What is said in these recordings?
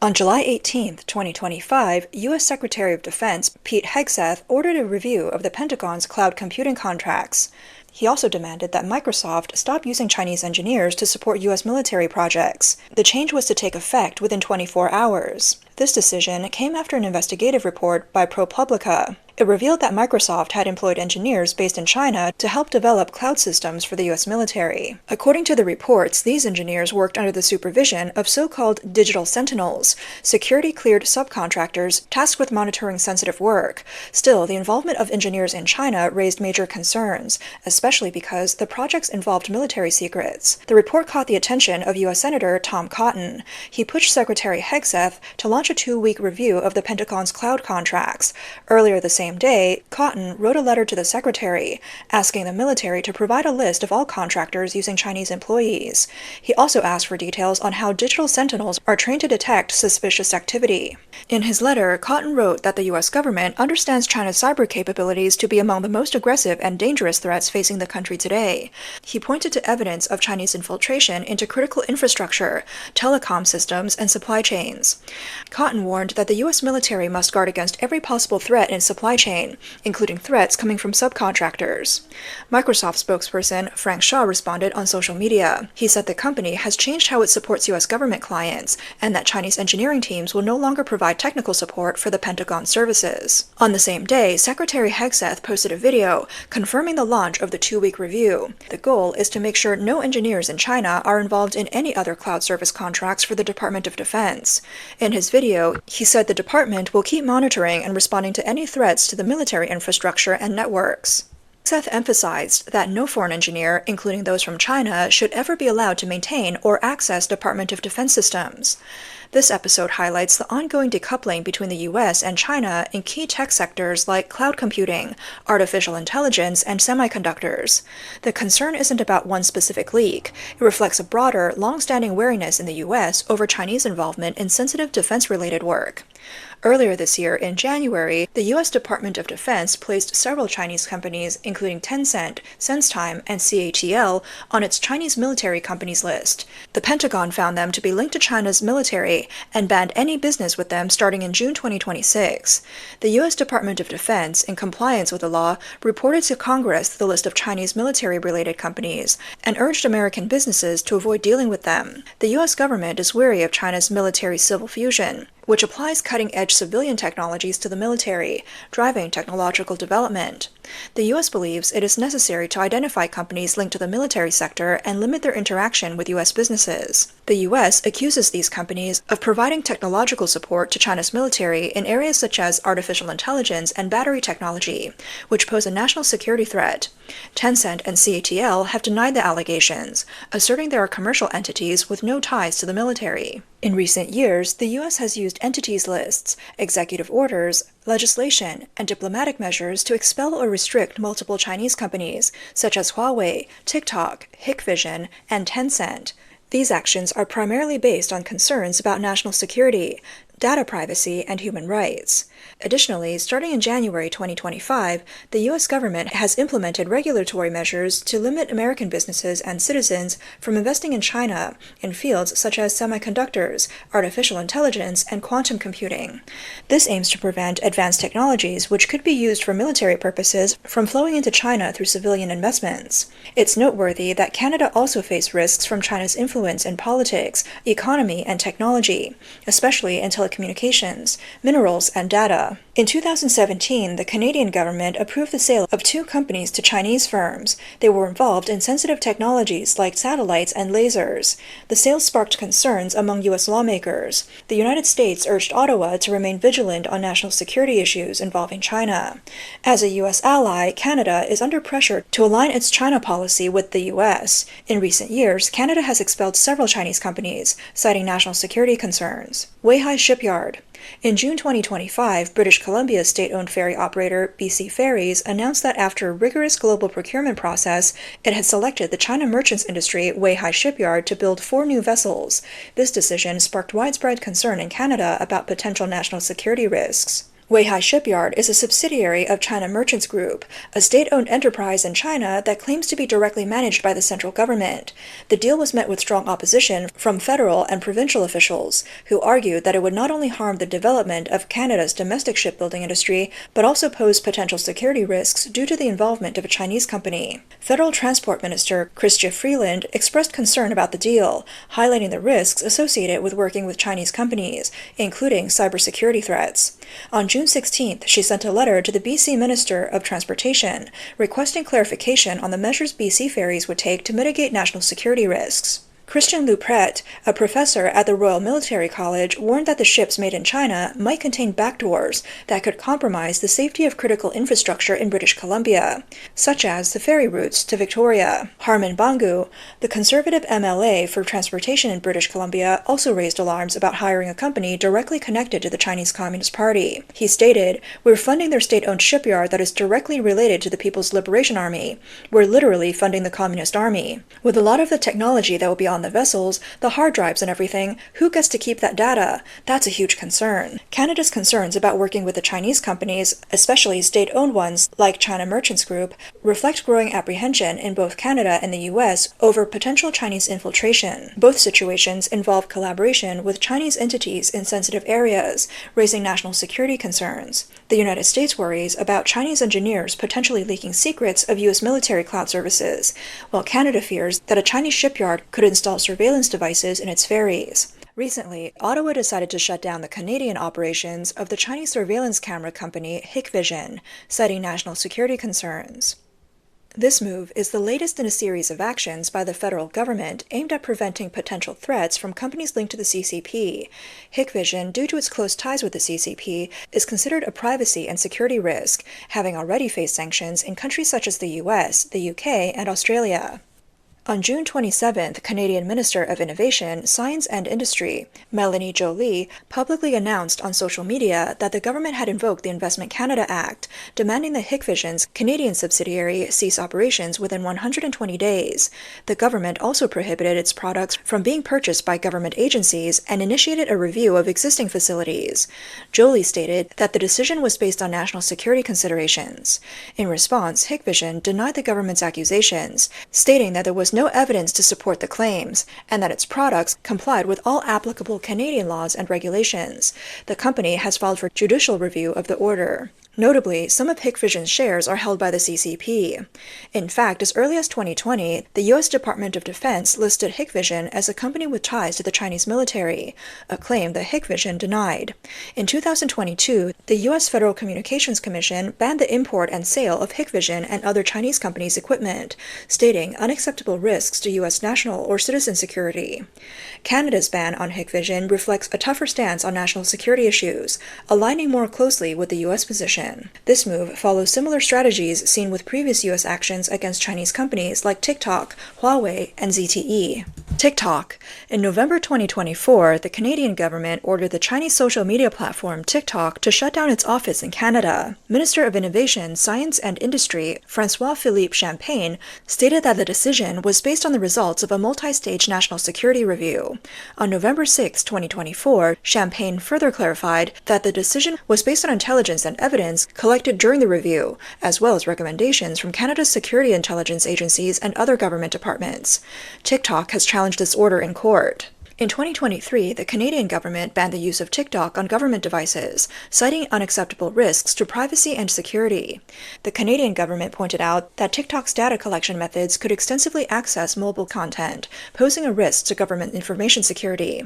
On July 18, 2025, U.S. Secretary of Defense Pete Hegseth ordered a review of the Pentagon's cloud computing contracts. He also demanded that Microsoft stop using Chinese engineers to support U.S. military projects. The change was to take effect within 24 hours. This decision came after an investigative report by ProPublica. It revealed that Microsoft had employed engineers based in China to help develop cloud systems for the U.S. military. According to the reports, these engineers worked under the supervision of so-called digital sentinels, security-cleared subcontractors tasked with monitoring sensitive work. Still, the involvement of engineers in China raised major concerns, especially because the projects involved military secrets. The report caught the attention of U.S. Senator Tom Cotton. He pushed Secretary Hegseth to launch a 2-week review of the Pentagon's cloud contracts. Earlier the same day, Cotton wrote a letter to the Secretary, asking the military to provide a list of all contractors using Chinese employees. He also asked for details on how digital sentinels are trained to detect suspicious activity. In his letter, Cotton wrote that the U.S. government understands China's cyber capabilities to be among the most aggressive and dangerous threats facing the country today. He pointed to evidence of Chinese infiltration into critical infrastructure, telecom systems, and supply chains. Cotton warned that the U.S. military must guard against every possible threat in supply chain, including threats coming from subcontractors. Microsoft spokesperson Frank Shaw responded on social media. He said the company has changed how it supports U.S. government clients, and that Chinese engineering teams will no longer provide technical support for the Pentagon services. On the same day, Secretary Hegseth posted a video confirming the launch of the 2-week review. The goal is to make sure no engineers in China are involved in any other cloud service contracts for the Department of Defense. In his video, he said the department will keep monitoring and responding to any threats to the military infrastructure and networks. Hegseth emphasized that no foreign engineer, including those from China, should ever be allowed to maintain or access Department of Defense systems. This episode highlights the ongoing decoupling between the U.S. and China in key tech sectors like cloud computing, artificial intelligence, and semiconductors. The concern isn't about one specific leak. It reflects a broader, long-standing wariness in the U.S. over Chinese involvement in sensitive defense-related work. Earlier this year, in January, the U.S. Department of Defense placed several Chinese companies, including Tencent, SenseTime, and CATL, on its Chinese military companies list. The Pentagon found them to be linked to China's military and banned any business with them starting in June 2026. The U.S. Department of Defense, in compliance with the law, reported to Congress the list of Chinese military-related companies and urged American businesses to avoid dealing with them. The U.S. government is wary of China's military-civil fusion, which applies cutting-edge civilian technologies to the military, driving technological development. The U.S. believes it is necessary to identify companies linked to the military sector and limit their interaction with U.S. businesses. The U.S. accuses these companies of providing technological support to China's military in areas such as artificial intelligence and battery technology, which pose a national security threat. Tencent and CATL have denied the allegations, asserting they are commercial entities with no ties to the military. In recent years, the U.S. has used entities lists, executive orders, legislation, and diplomatic measures to expel or restrict multiple Chinese companies, such as Huawei, TikTok, Hikvision, and Tencent. These actions are primarily based on concerns about national security, data privacy, and human rights. Additionally, starting in January 2025, the U.S. government has implemented regulatory measures to limit American businesses and citizens from investing in China in fields such as semiconductors, artificial intelligence, and quantum computing. This aims to prevent advanced technologies which could be used for military purposes from flowing into China through civilian investments. It's noteworthy that Canada also faced risks from China's influence in politics, economy, and technology, especially in telecommunications, minerals, and data. In 2017, the Canadian government approved the sale of 2 companies to Chinese firms. They were involved in sensitive technologies like satellites and lasers. The sale sparked concerns among U.S. lawmakers. The United States urged Ottawa to remain vigilant on national security issues involving China. As a U.S. ally, Canada is under pressure to align its China policy with the U.S. In recent years, Canada has expelled several Chinese companies, citing national security concerns. Weihai Shipyard. In June 2025, British Columbia's state-owned ferry operator BC Ferries announced that after a rigorous global procurement process, it had selected the China merchants industry Weihai Shipyard to build 4 new vessels. This decision sparked widespread concern in Canada about potential national security risks. Weihai Shipyard is a subsidiary of China Merchants Group, a state-owned enterprise in China that claims to be directly managed by the central government. The deal was met with strong opposition from federal and provincial officials, who argued that it would not only harm the development of Canada's domestic shipbuilding industry, but also pose potential security risks due to the involvement of a Chinese company. Federal Transport Minister Chrystia Freeland expressed concern about the deal, highlighting the risks associated with working with Chinese companies, including cybersecurity threats. On June 16th, she sent a letter to the BC Minister of Transportation, requesting clarification on the measures BC ferries would take to mitigate national security risks. Christian Lupret, a professor at the Royal Military College, warned that the ships made in China might contain backdoors that could compromise the safety of critical infrastructure in British Columbia, such as the ferry routes to Victoria. Harman Bangu, the Conservative MLA for transportation in British Columbia, also raised alarms about hiring a company directly connected to the Chinese Communist Party. He stated, "We're funding their state-owned shipyard that is directly related to the People's Liberation Army. We're literally funding the Communist Army. With a lot of the technology that will be on the vessels, the hard drives and everything, who gets to keep that data? That's a huge concern." Canada's concerns about working with the Chinese companies, especially state-owned ones like China Merchants Group, reflect growing apprehension in both Canada and the U.S. over potential Chinese infiltration. Both situations involve collaboration with Chinese entities in sensitive areas, raising national security concerns. The United States worries about Chinese engineers potentially leaking secrets of U.S. military cloud services, while Canada fears that a Chinese shipyard could install surveillance devices in its ferries. Recently, Ottawa decided to shut down the Canadian operations of the Chinese surveillance camera company Hikvision, citing national security concerns. This move is the latest in a series of actions by the federal government aimed at preventing potential threats from companies linked to the CCP. Hikvision, due to its close ties with the CCP, is considered a privacy and security risk, having already faced sanctions in countries such as the US, the UK, and Australia. On June 27th, Canadian Minister of Innovation, Science and Industry, Melanie Joly, publicly announced on social media that the government had invoked the Investment Canada Act, demanding that Hikvision's Canadian subsidiary cease operations within 120 days. The government also prohibited its products from being purchased by government agencies and initiated a review of existing facilities. Joly stated that the decision was based on national security considerations. In response, Hikvision denied the government's accusations, stating that there was no evidence to support the claims, and that its products complied with all applicable Canadian laws and regulations. The company has filed for judicial review of the order. Notably, some of Hikvision's shares are held by the CCP. In fact, as early as 2020, the U.S. Department of Defense listed Hikvision as a company with ties to the Chinese military, a claim that Hikvision denied. In 2022, the U.S. Federal Communications Commission banned the import and sale of Hikvision and other Chinese companies' equipment, stating unacceptable risks to U.S. national or citizen security. Canada's ban on Hikvision reflects a tougher stance on national security issues, aligning more closely with the U.S. position. This move follows similar strategies seen with previous U.S. actions against Chinese companies like TikTok, Huawei, and ZTE. TikTok. In November 2024, the Canadian government ordered the Chinese social media platform TikTok to shut down its office in Canada. Minister of Innovation, Science and Industry, François-Philippe Champagne, stated that the decision was based on the results of a multi-stage national security review. On November 6, 2024, Champagne further clarified that the decision was based on intelligence and evidence collected during the review, as well as recommendations from Canada's security intelligence agencies and other government departments. TikTok has challenged this order in court. In 2023, the Canadian government banned the use of TikTok on government devices, citing unacceptable risks to privacy and security. The Canadian government pointed out that TikTok's data collection methods could extensively access mobile content, posing a risk to government information security.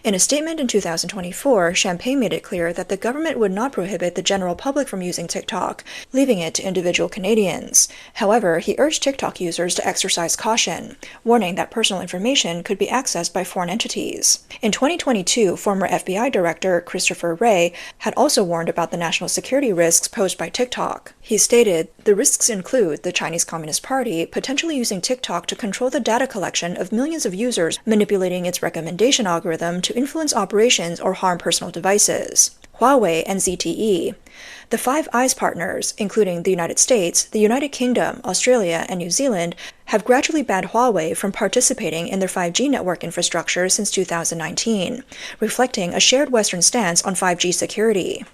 In a statement in 2024, Champagne made it clear that the government would not prohibit the general public from using TikTok, leaving it to individual Canadians. However, he urged TikTok users to exercise caution, warning that personal information could be accessed by foreign entities. In 2022, former FBI Director Christopher Wray had also warned about the national security risks posed by TikTok. He stated, "The risks include the Chinese Communist Party potentially using TikTok to control the data collection of millions of users, manipulating its recommendation algorithm to influence operations or harm personal devices." Huawei and ZTE. The Five Eyes partners, including the United States, the United Kingdom, Australia, and New Zealand, have gradually banned Huawei from participating in their 5G network infrastructure since 2019, reflecting a shared Western stance on 5G security.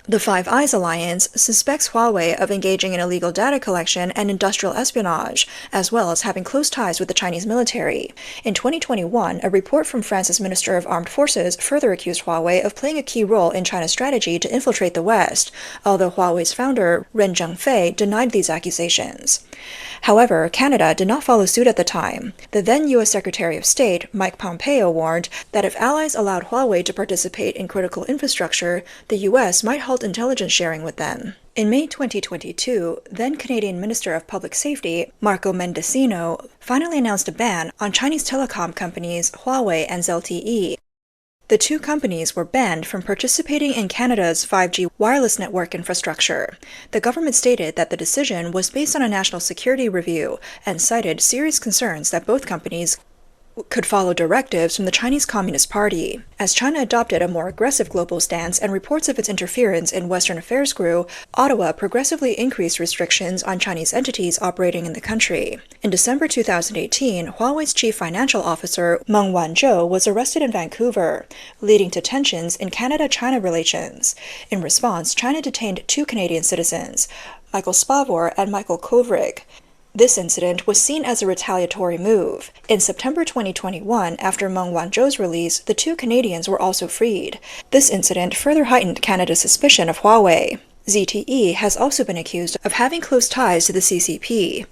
The Five Eyes Alliance suspects Huawei of engaging in illegal data collection and industrial espionage, as well as having close ties with the Chinese military. In 2021, a report from France's Minister of Armed Forces further accused Huawei of playing a key role in China's strategy to infiltrate the West, although Huawei's founder, Ren Zhengfei, denied these accusations. However, Canada did not follow suit at the time. The then U.S. Secretary of State, Mike Pompeo, warned that if allies allowed Huawei to participate in critical infrastructure, the U.S. might halt intelligence sharing with them. In May 2022, then Canadian Minister of Public Safety, Marco Mendicino, finally announced a ban on Chinese telecom companies Huawei and ZTE. The two companies were banned from participating in Canada's 5G wireless network infrastructure. The government stated that the decision was based on a national security review and cited serious concerns that both companies could follow directives from the Chinese Communist Party. As China adopted a more aggressive global stance and reports of its interference in Western affairs grew, Ottawa progressively increased restrictions on Chinese entities operating in the country. In December 2018, Huawei's chief financial officer, Meng Wanzhou, was arrested in Vancouver, leading to tensions in Canada-China relations. In response, China detained two Canadian citizens, Michael Spavor and Michael Kovrig. This incident was seen as a retaliatory move. In September 2021, after Meng Wanzhou's release, the two Canadians were also freed. This incident further heightened Canada's suspicion of Huawei. ZTE has also been accused of having close ties to the CCP.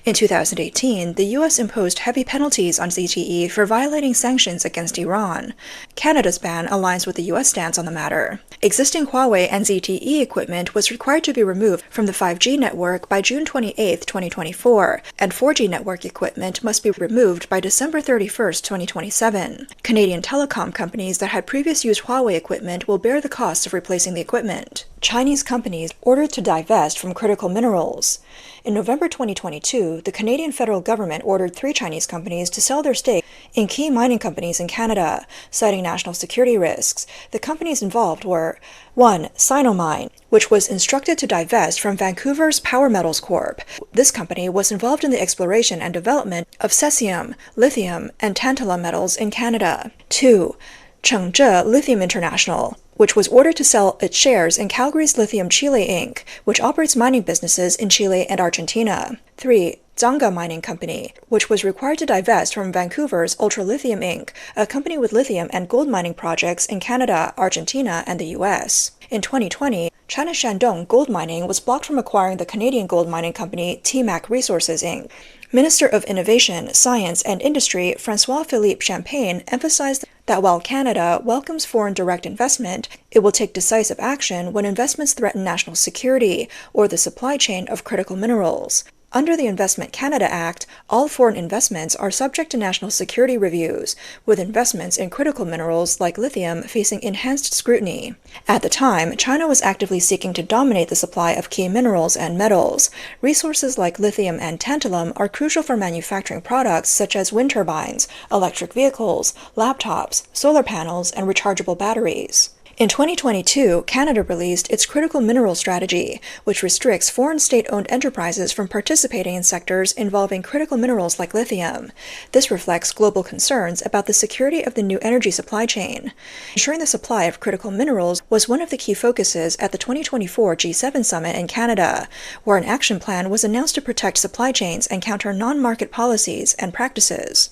In 2018, the U.S. imposed heavy penalties on ZTE for violating sanctions against Iran. Canada's ban aligns with the U.S. stance on the matter. Existing Huawei and ZTE equipment was required to be removed from the 5G network by June 28, 2024, and 4G network equipment must be removed by December 31, 2027. Canadian telecom companies that had previously used Huawei equipment will bear the costs of replacing the equipment. Chinese companies ordered to divest from critical minerals. In November 2022, the Canadian federal government ordered 3 Chinese companies to sell their stake in key mining companies in Canada, citing national security risks. The companies involved were 1. Sinomine, which was instructed to divest from Vancouver's Power Metals Corp. This company was involved in the exploration and development of cesium, lithium, and tantalum metals in Canada. 2. Chengzhe Lithium International, which was ordered to sell its shares in Calgary's Lithium Chile Inc., which operates mining businesses in Chile and Argentina. 3. Zhangga Mining Company, which was required to divest from Vancouver's Ultralithium Inc., a company with lithium and gold mining projects in Canada, Argentina, and the U.S. In 2020, China's Shandong Gold Mining was blocked from acquiring the Canadian gold mining company TMAC Resources Inc. Minister of Innovation, Science and Industry François-Philippe Champagne emphasized that while Canada welcomes foreign direct investment, it will take decisive action when investments threaten national security or the supply chain of critical minerals. Under the Investment Canada Act, all foreign investments are subject to national security reviews, with investments in critical minerals like lithium facing enhanced scrutiny. At the time, China was actively seeking to dominate the supply of key minerals and metals. Resources like lithium and tantalum are crucial for manufacturing products such as wind turbines, electric vehicles, laptops, solar panels, and rechargeable batteries. In 2022, Canada released its Critical Mineral Strategy, which restricts foreign state-owned enterprises from participating in sectors involving critical minerals like lithium. This reflects global concerns about the security of the new energy supply chain. Ensuring the supply of critical minerals was one of the key focuses at the 2024 G7 summit in Canada, where an action plan was announced to protect supply chains and counter non-market policies and practices.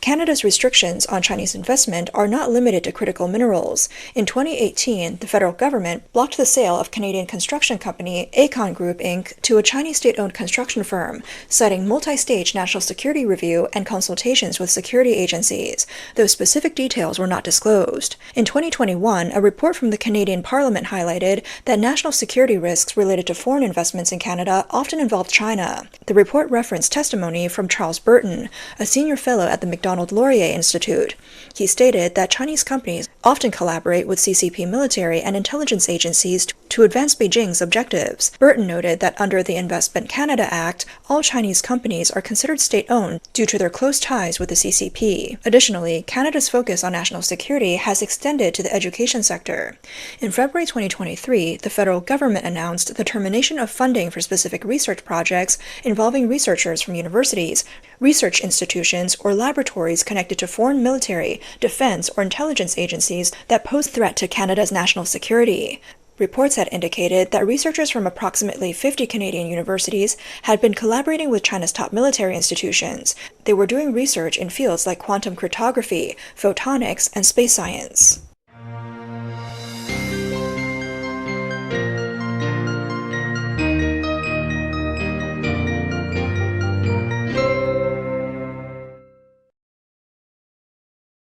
Canada's restrictions on Chinese investment are not limited to critical minerals. In 2018, the federal government blocked the sale of Canadian construction company Aecon Group Inc. to a Chinese state-owned construction firm, citing multi-stage national security review and consultations with security agencies, though specific details were not disclosed. In 2021, a report from the Canadian Parliament highlighted that national security risks related to foreign investments in Canada often involved China. The report referenced testimony from Charles Burton, a senior fellow at the Macdonald-Laurier Institute. He stated that Chinese companies often collaborate with CCP military and intelligence agencies to advance Beijing's objectives. Burton noted that under the Investment Canada Act, all Chinese companies are considered state-owned due to their close ties with the CCP. Additionally, Canada's focus on national security has extended to the education sector. In February 2023, the federal government announced the termination of funding for specific research projects involving researchers from universities, research institutions, or laboratories connected to foreign military, defense, or intelligence agencies that pose threat to Canada's national security. Reports had indicated that researchers from approximately 50 Canadian universities had been collaborating with China's top military institutions. They were doing research in fields like quantum cryptography, photonics, and space science.